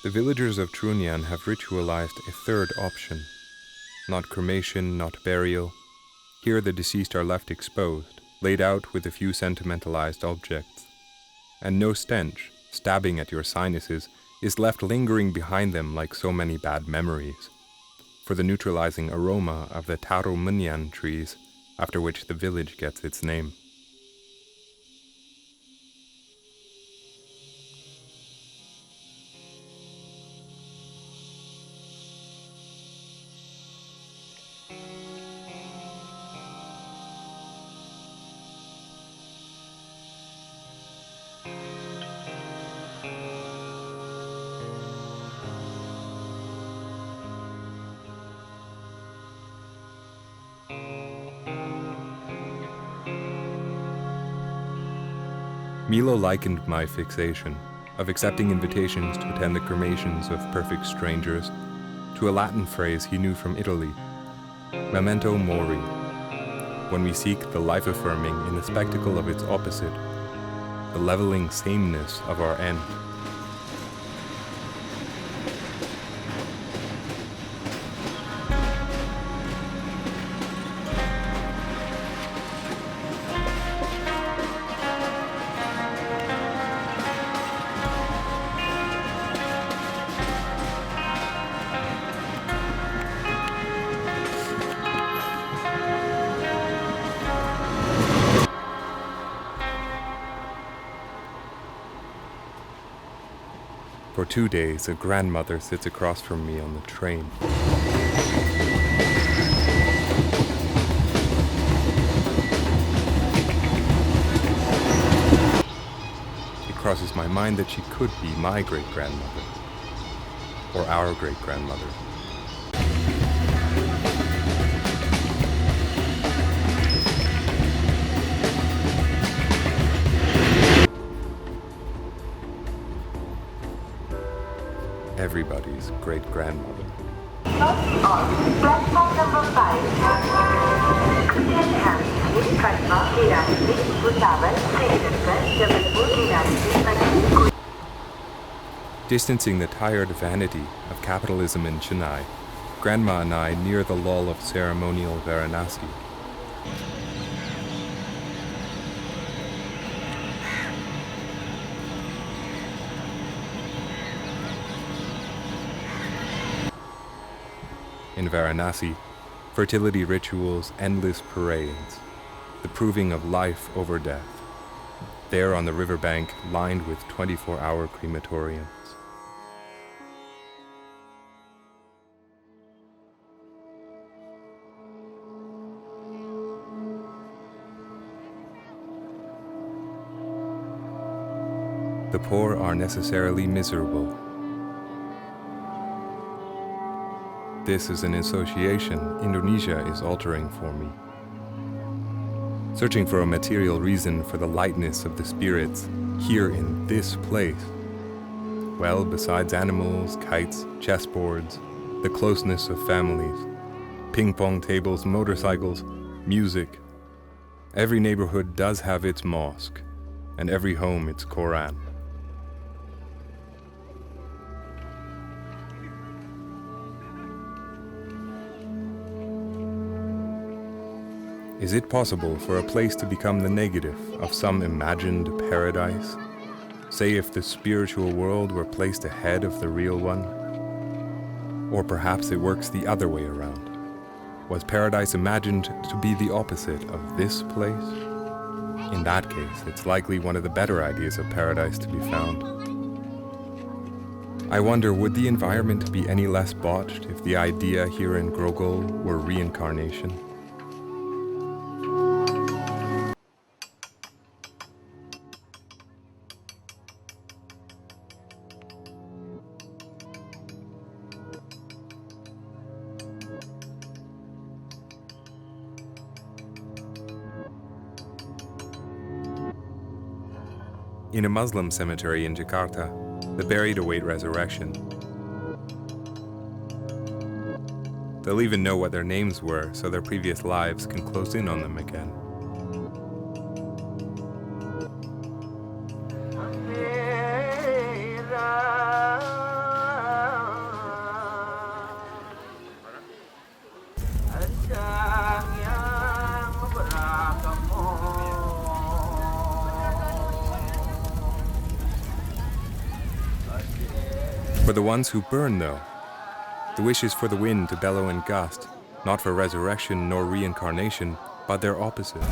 The villagers of Trunyan have ritualized a third option. Not cremation, not burial. Here the deceased are left exposed, laid out with a few sentimentalized objects. And no stench, stabbing at your sinuses, is left lingering behind them like so many bad memories, for the neutralizing aroma of the taro munyan trees, after which the village gets its name. Milo likened my fixation of accepting invitations to attend the cremations of perfect strangers to a Latin phrase he knew from Italy, memento mori, when we seek the life-affirming in the spectacle of its opposite, the leveling sameness of our end. For 2 days, a grandmother sits across from me on the train. It crosses my mind that she could be my great-grandmother, or our great-grandmother. Everybody's great-grandmother. Platform number 5. Distancing the tired vanity of capitalism in Chennai, Grandma and I near the lull of ceremonial Varanasi. In Varanasi, fertility rituals, endless parades, the proving of life over death. There on the riverbank, lined with 24-hour crematoriums. The poor are necessarily miserable. This is an association Indonesia is altering for me. Searching for a material reason for the lightness of the spirits here in this place. Well, besides animals, kites, chessboards, the closeness of families, ping-pong tables, motorcycles, music. Every neighborhood does have its mosque, and every home its Quran. Is it possible for a place to become the negative of some imagined paradise? Say if the spiritual world were placed ahead of the real one? Or perhaps it works the other way around. Was paradise imagined to be the opposite of this place? In that case, it's likely one of the better ideas of paradise to be found. I wonder, would the environment be any less botched if the idea here in Grogol were reincarnation? In a Muslim cemetery in Jakarta, the buried await resurrection. They'll even know what their names were, so their previous lives can close in on them again. For the ones who burn, though, the wish is for the wind to bellow and gust, not for resurrection nor reincarnation, but their opposite.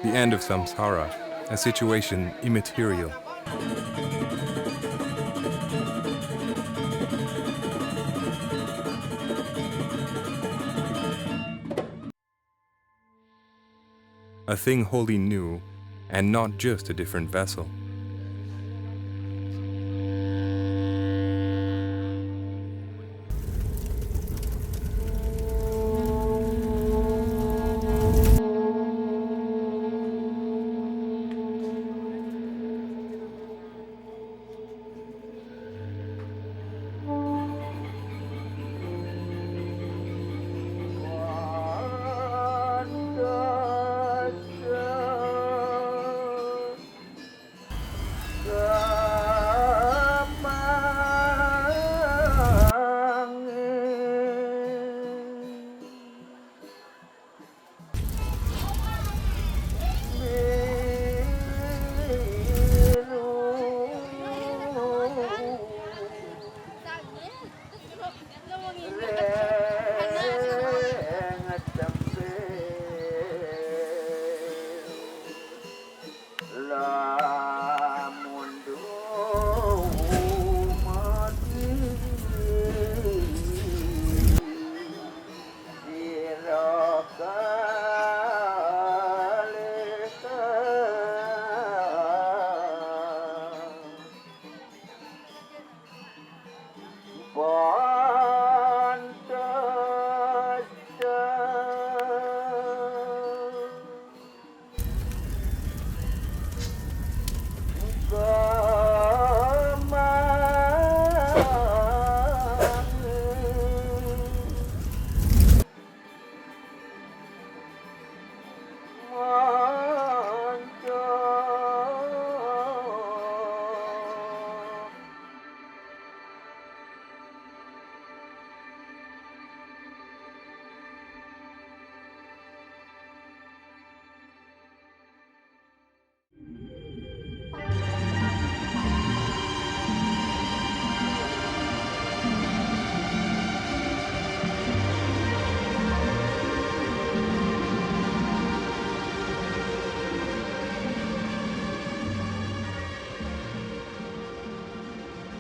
The end of samsara, a situation immaterial. A thing wholly new, and not just a different vessel.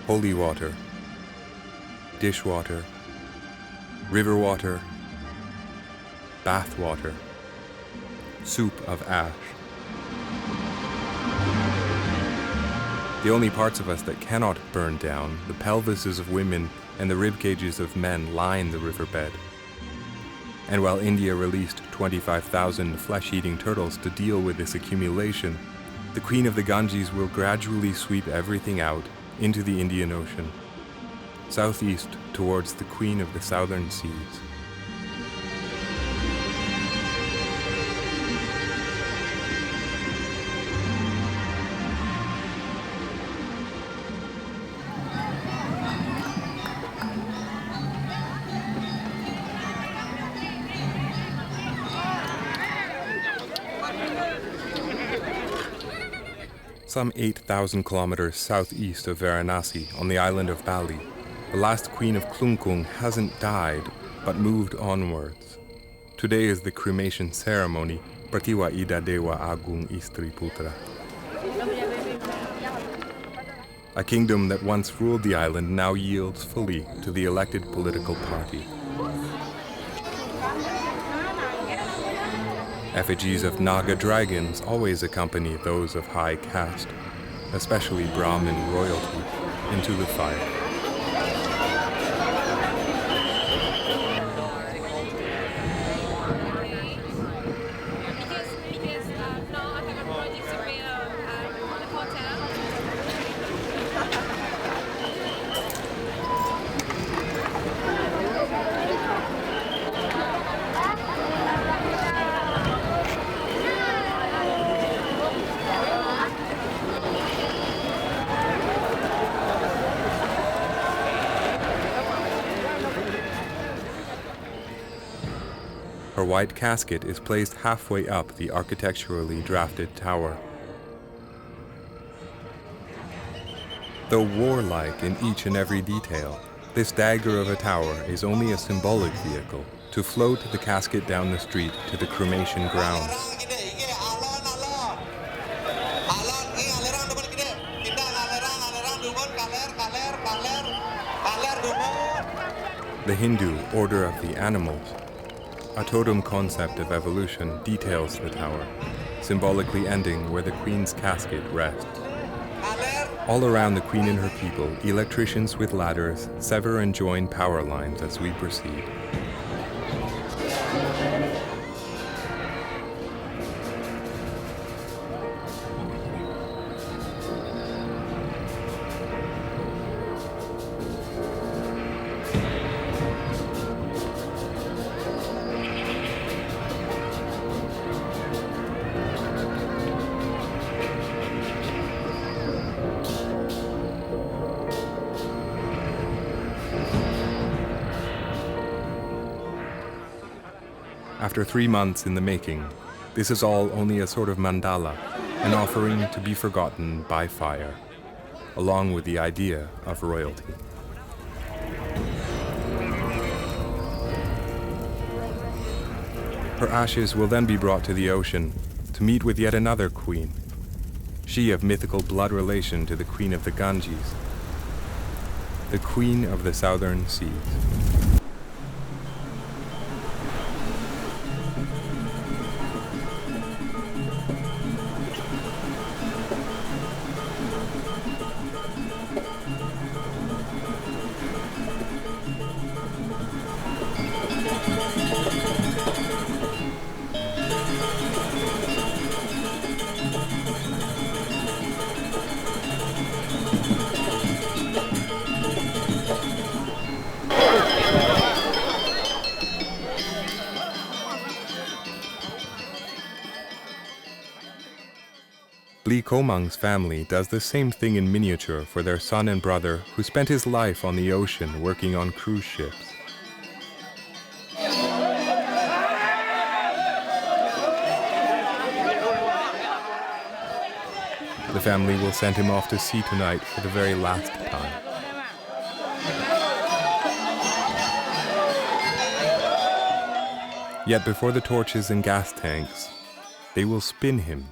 Holy water, dishwater, river water, bath water, soup of ash. The only parts of us that cannot burn down, the pelvises of women and the rib cages of men, line the riverbed. And while India released 25,000 flesh-eating turtles to deal with this accumulation, the Queen of the Ganges will gradually sweep everything out into the Indian Ocean, southeast towards the Queen of the Southern Seas. Some 8,000 kilometers southeast of Varanasi, on the island of Bali, the last Queen of Klungkung hasn't died, but moved onwards. Today is the cremation ceremony, Pratiwa Ida Dewa Agung Istri Putra. A kingdom that once ruled the island now yields fully to the elected political party. Effigies of Naga dragons always accompany those of high caste, especially Brahmin royalty, into the fire. Her white casket is placed halfway up the architecturally drafted tower. Though warlike in each and every detail, this dagger of a tower is only a symbolic vehicle to float the casket down the street to the cremation grounds. The Hindu order of the animals, a totem concept of evolution, details the tower, symbolically ending where the queen's casket rests. All around the queen and her people, electricians with ladders sever and join power lines as we proceed. After 3 months in the making, this is all only a sort of mandala, an offering to be forgotten by fire, along with the idea of royalty. Her ashes will then be brought to the ocean to meet with yet another queen, she of mythical blood relation to the Queen of the Ganges, the Queen of the Southern Seas. Komang's family does the same thing in miniature for their son and brother who spent his life on the ocean working on cruise ships. The family will send him off to sea tonight for the very last time. Yet before the torches and gas tanks, they will spin him.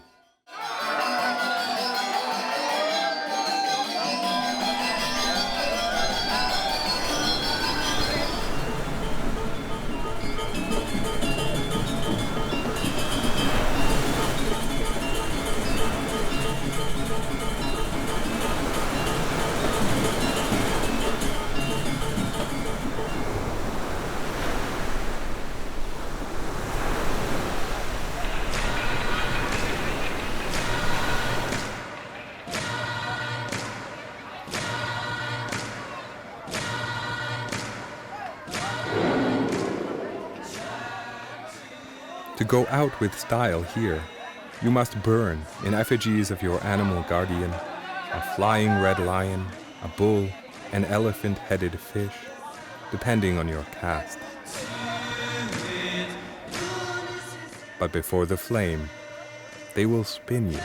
To go out with style here, you must burn in effigies of your animal guardian, a flying red lion, a bull, an elephant-headed fish, depending on your caste. But before the flame, they will spin you.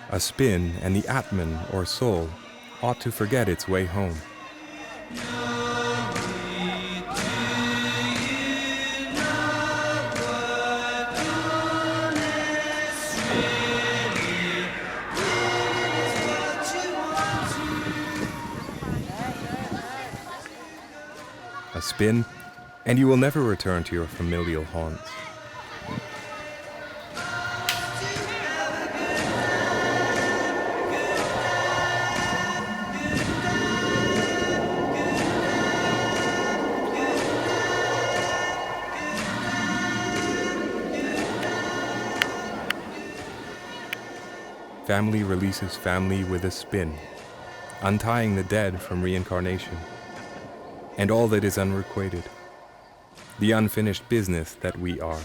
A spin, and the Atman, or soul, ought to forget its way home. A spin, and you will never return to your familial haunts. Family releases family with a spin, untying the dead from reincarnation, and all that is unrequited, the unfinished business that we are.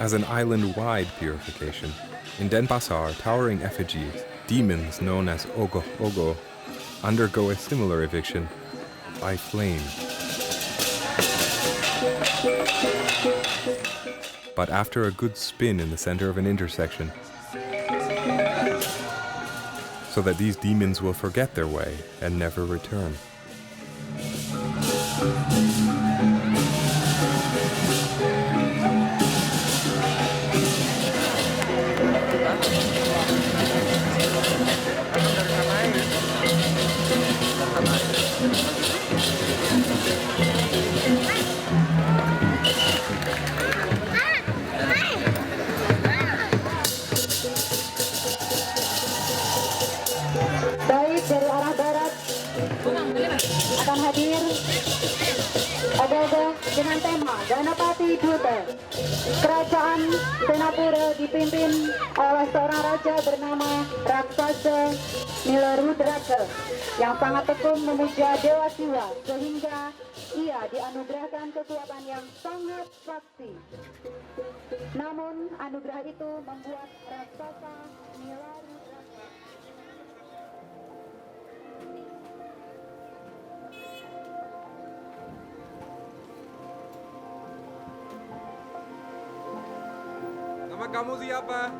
as an island-wide purification. In Denpasar, towering effigies, demons known as Ogo Ogo, undergo a similar eviction by flame. But after a good spin in the center of an intersection, so that these demons will forget their way and never return. Baik, dari arah barat akan hadir ada dengan tema Ganapati Duta. Kerajaan Senapura dipimpin oleh seorang raja bernama Raksasa Nilarudraka yang sangat tekun memuja Dewa Siwa sehingga ia dianugerahkan kekuatan yang sangat sakti. Namun anugerah itu membuat Raksasa Nilarudraka Nama kamu siapa?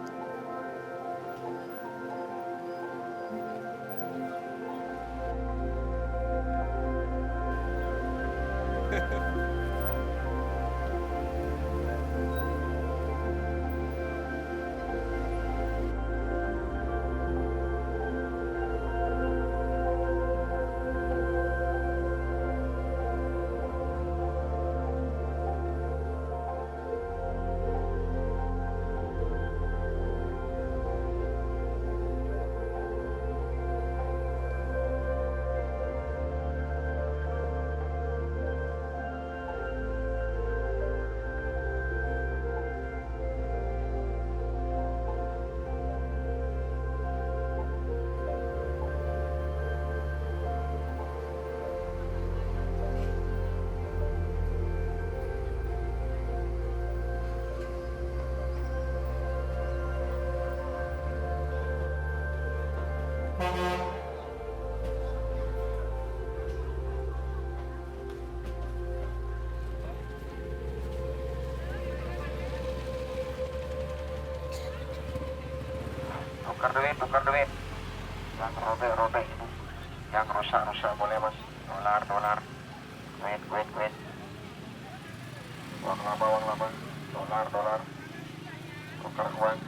Tukar duit. Yang robek ibu. Yang rusak boleh mas. Dolar. Duit. Uang lama. Dolar. Tukar uang.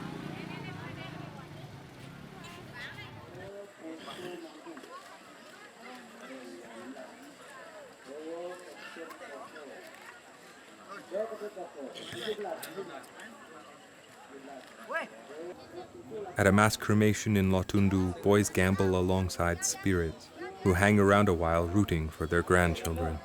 At a mass cremation in Lotundu, boys gamble alongside spirits, who hang around a while rooting for their grandchildren.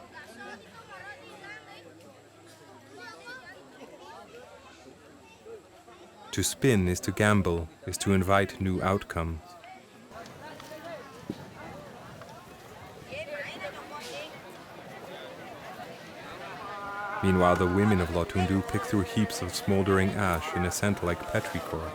To spin is to gamble, is to invite new outcomes. Meanwhile, the women of Lotundu pick through heaps of smoldering ash in a scent like petrichor.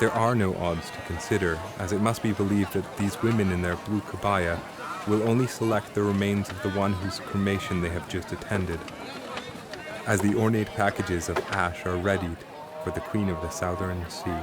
There are no odds to consider, as it must be believed that these women in their blue kabaya will only select the remains of the one whose cremation they have just attended, as the ornate packages of ash are readied for the Queen of the Southern Sea.